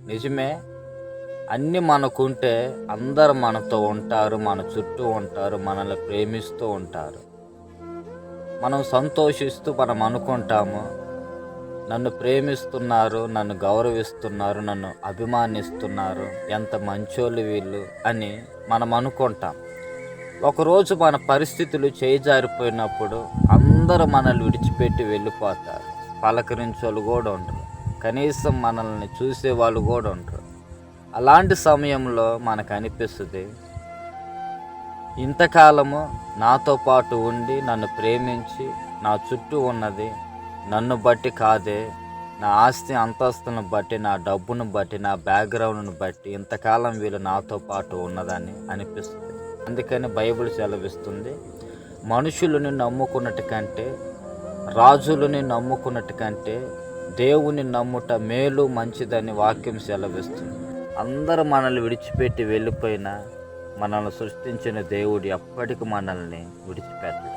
నిజమే. అన్నీ మనకుంటే అందరూ మనతో ఉంటారు, మన చుట్టూ ఉంటారు, మనల్ని ప్రేమిస్తూ ఉంటారు. మనం సంతోషిస్తూ మనం అనుకుంటాము, నన్ను ప్రేమిస్తున్నారు, నన్ను గౌరవిస్తున్నారు, నన్ను అభిమానిస్తున్నారు, ఎంత మంచోళ్ళు వీళ్ళు అని మనం అనుకుంటాం. ఒకరోజు మన పరిస్థితులు చేజారిపోయినప్పుడు అందరూ మనల్ని విడిచిపెట్టి వెళ్ళిపోతారు. పలకరించోళ్ళు కూడా ఉండరు. కనీసం మనల్ని చూసేవాళ్ళు కూడా ఉండరు. అలాంటి సమయంలో మనకు అనిపిస్తుంది, ఇంతకాలము నాతో పాటు ఉండి నన్ను ప్రేమించి నా చుట్టూ ఉన్నది నన్ను బట్టి కాదే, నా ఆస్తి అంతస్తును బట్టి, నా డబ్బును బట్టి, నా బ్యాక్గ్రౌండ్ను బట్టి ఇంతకాలం వీళ్ళు నాతో పాటు ఉన్నదని అనిపిస్తుంది. అందుకని బైబిల్ సెలవిస్తుంది, మనుషులని నమ్ముకున్నట్టు కంటే, రాజులని నమ్ముకున్నట్టు కంటే దేవుని నమ్ముట మేలు మంచిదని వాక్యం సెలవిస్తుంది. అందరూ మనల్ని విడిచిపెట్టి వెళ్ళిపోయినా మనల్ని సృష్టించిన దేవుడు ఎప్పటికీ మనల్ని విడిచిపెట్టడు.